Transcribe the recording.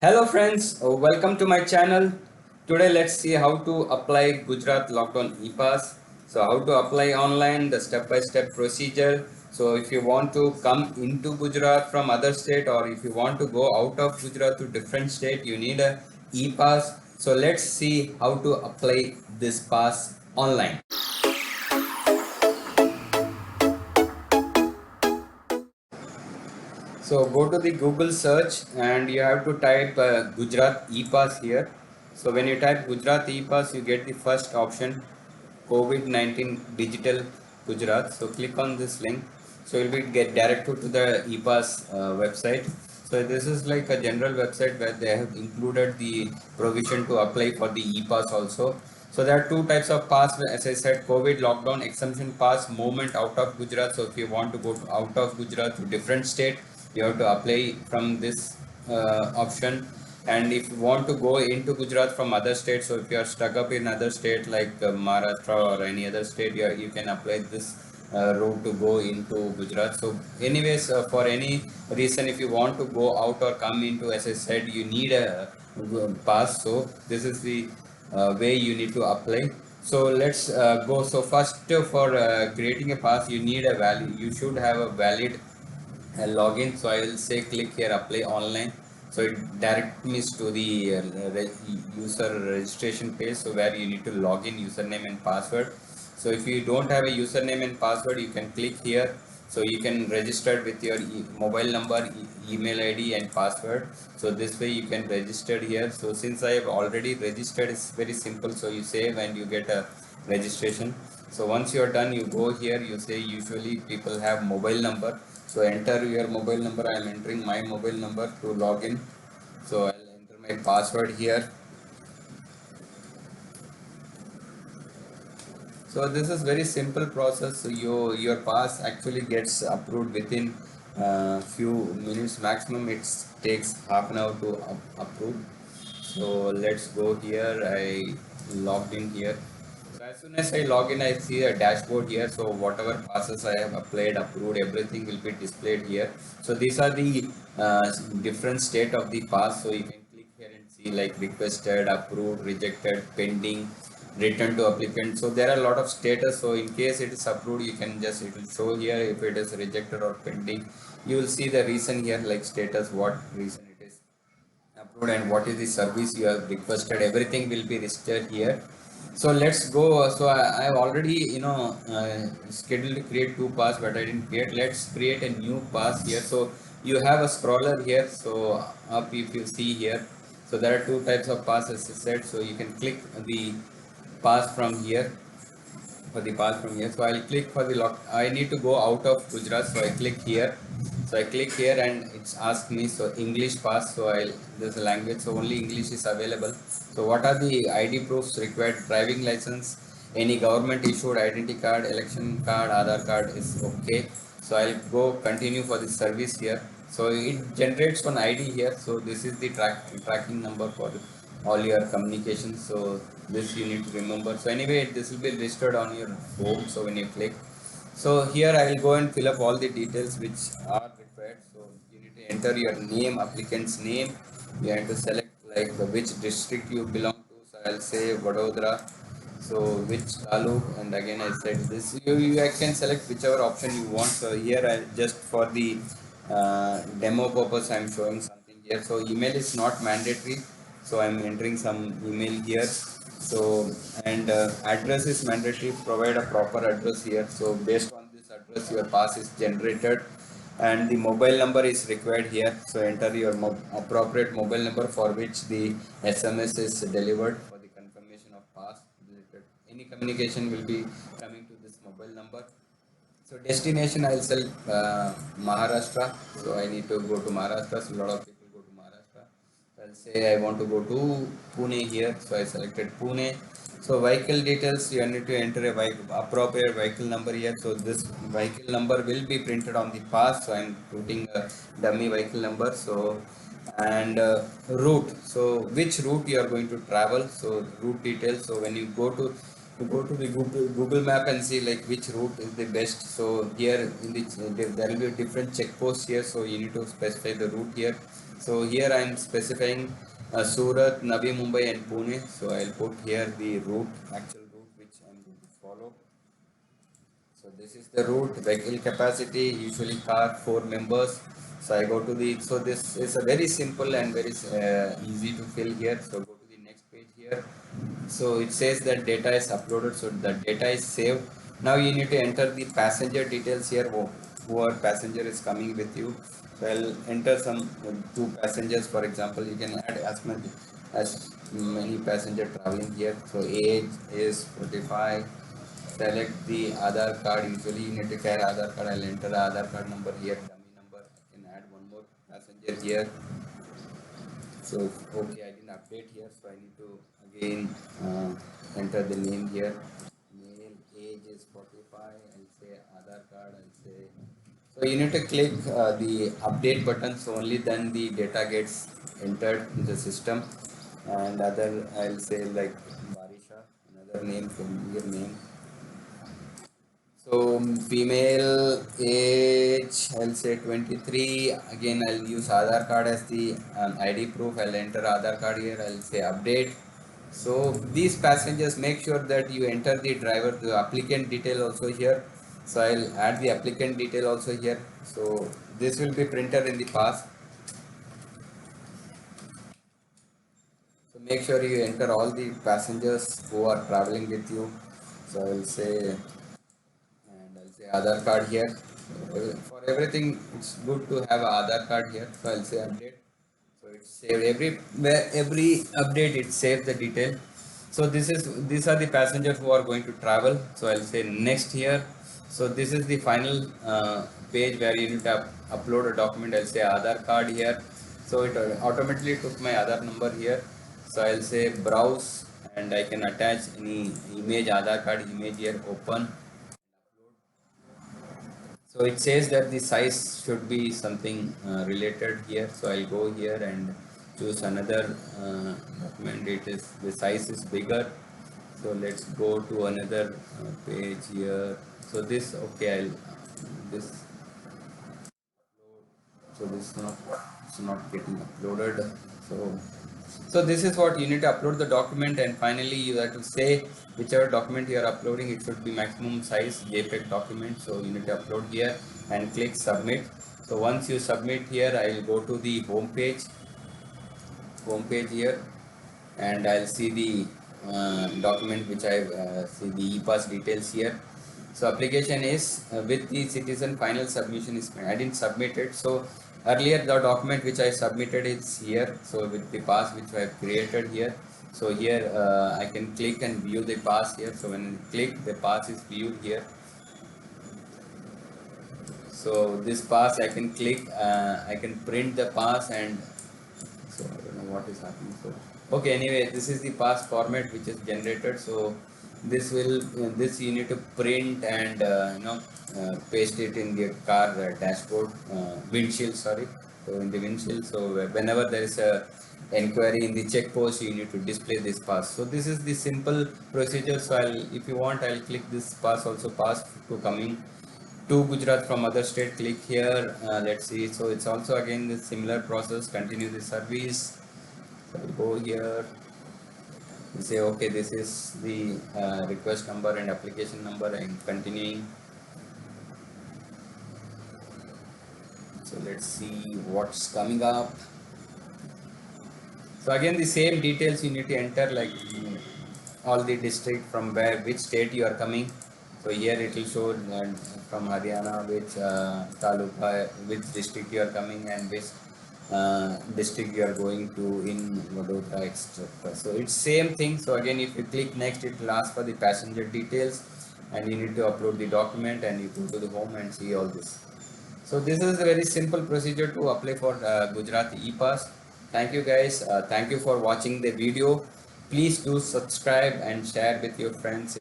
Hello friends, welcome to my channel. Today let's see how to apply Gujarat Lockdown E-Pass. So how to apply online, the step-by-step procedure. So if you want to come into Gujarat from other state or if you want to go out of Gujarat to different state, you need a E-Pass. So let's see how to apply this pass online. So go to the Google search and you have to type Gujarat E-Pass here. So when you type Gujarat E-Pass, you get the first option, COVID-19 Digital Gujarat. So click on this link. So you'll be get directed to the E-Pass website. So this is like a general website where they have included the provision to apply for the E-Pass also. So there are two types of pass, as I said, COVID lockdown exemption pass, movement out of Gujarat. So if you want to go to out of Gujarat to different state, you have to apply from this option. And if you want to go into Gujarat from other states, so if you are stuck up in other state like Maharashtra or any other state, you can apply this route to go into Gujarat. So anyways, for any reason, if you want to go out or come into, as I said, you need a pass. So this is the way you need to apply. So let's go. So first, for creating a pass, you need a valid. You should have a valid login. So I will say click here apply online. So it directs me to the user registration page, so where you need to log in username and password. So if you don't have a username and password, you can click here. So you can register with your mobile number, email id and password. So this way you can register here. So since I have already registered, it's very simple. So you save and you get a registration. So once you're done, you go here, you say usually people have mobile number. So enter your mobile number. I am entering my mobile number to log in. So I'll enter my password here. So this is very simple process. So your pass actually gets approved within few minutes maximum. It takes half an hour to approve. So let's go here. I logged in here. So as soon as I log in, I see a dashboard here. So whatever passes I have applied, approved, everything will be displayed here. So these are the different state of the pass. So you can click here and see like requested, approved, rejected, pending, return to applicant. So there are a lot of status. So in case it is approved, you can just, it will show here. If it is rejected or pending, you will see the reason here, like status, what reason it is approved and what is the service you have requested. Everything will be listed here. So let's go. So I have already scheduled to create two pass, but I didn't create. Let's create a new pass here. So you have a scroller here. So up, if you see here, so there are two types of pass, as I said. So you can click the pass from here, for the pass from here. So I'll click for the lock. I need to go out of Gujarat. So I click here. So I click here and it's asked me, so English pass. So there's a language. So only English is available. So what are the ID proofs required? Driving license, any government issued identity card, election card, Aadhaar card is okay. So I'll go continue for the service here. So it generates one ID here. So this is the tracking number for all your communications. So this you need to remember. So anyway, this will be registered on your home. So when you click, so here I will go and fill up all the details which are required. So you need to enter your name, applicant's name. You have to select like which district you belong to. So I'll say Vadodara. So which taluk, and again I said this. You can select whichever option you want. So here I just for the demo purpose I'm showing something here. So email is not mandatory. So I'm entering some email here. So and address is mandatory. Provide a proper address here. So based on this address, your pass is generated, and the mobile number is required here. So enter your appropriate mobile number for which the SMS is delivered for the confirmation of pass related. Any communication will be coming to this mobile number. So destination, I'll select Maharashtra. So I need to go to Maharashtra. So a lot of people go to Maharashtra. So I'll say I want to go to Pune here. So I selected Pune. So vehicle details, you need to enter a appropriate vehicle number here. So this vehicle number will be printed on the pass. So I'm putting a dummy vehicle number. So and route. So which route you are going to travel. So route details. So when you go to the Google map and see like which route is the best. So here in the there will be different checkposts here. So you need to specify the route here. So here I am specifying Surat, Navi Mumbai and Pune. So I'll put here the route, actual route which I'm going to follow. So this is the route, vehicle capacity, usually car 4 members. So I go to the, so this is a very simple and very easy to fill here. So go to the next page here. So it says that data is uploaded, so the data is saved. Now you need to enter the passenger details here, whoever passenger is coming with you. So I'll enter some 2 passengers, for example. You can add as many passenger traveling here. So age is 45. Select the Aadhaar card. Usually you need to carry Aadhaar card. I'll enter the Aadhaar card number here, dummy number. I can add one more passenger here. So okay, I didn't update here, so I need to again enter the name here. Male, age is 45. I'll say Aadhaar card. I'll say. So you need to click the update button. So only then the data gets entered in the system. And other, I'll say like Barisha, another name, familiar name. So female, age, I'll say 23. Again, I'll use Aadhaar card as the ID proof. I'll enter Aadhaar card here. I'll say update. So these passengers, make sure that you enter the driver, the applicant detail also here. So I'll add the applicant detail also here. So this will be printed in the pass. So make sure you enter all the passengers who are traveling with you. So I'll say, and I'll say Aadhaar card here. For everything, it's good to have Aadhaar card here. So I'll say update. So it's saved every update. It saves the detail. So these are the passengers who are going to travel. So I'll say next here. So this is the final page where you need to upload a document. I'll say Aadhaar card here. So it automatically took my Aadhaar number here. So I'll say browse, and I can attach any image, Aadhaar card image here, open. So it says that the size should be something related here. So I'll go here and choose another document. It is, the size is bigger. So let's go to another page here. So this, okay, I'll this upload. So this is not, it's not getting uploaded. So this is what you need to upload the document, and finally you have to say whichever document you are uploading, it should be maximum size JPEG document. So you need to upload here and click submit. So once you submit here, I will go to the home page here, and I'll see the document which I see the e-pass details here. So application is with the citizen, final submission is made. I didn't submit it. So earlier the document which I submitted is here. So with the pass which I have created here. So here I can click and view the pass here. So when I click, the pass is viewed here. So this pass I can click, I can print the pass, and so I don't know what is happening. So okay, anyway, this is the pass format which is generated. So this will, this you need to print and paste it in the car dashboard, windshield, sorry. So in the windshield, so whenever there is a inquiry in the check post, you need to display this pass. So this is the simple procedure. So if you want, I'll click this pass also, pass to coming to Gujarat from other state. Click here, let's see. So it's also again the similar process, continue the service. So I'll go here, we say okay, this is the request number and application number, and continuing. So let's see what's coming up. So again the same details you need to enter, like all the district from where, which state you are coming. So here it will show from Haryana, which taluka, which district you are coming, and which district you are going to in Vadodara, etc. So it's same thing. So again, if you click next, it will ask for the passenger details, and you need to upload the document, and you go to the home and see all this. So this is a very simple procedure to apply for Gujarat e-pass. Thank you guys. Thank you for watching the video. Please do subscribe and share with your friends.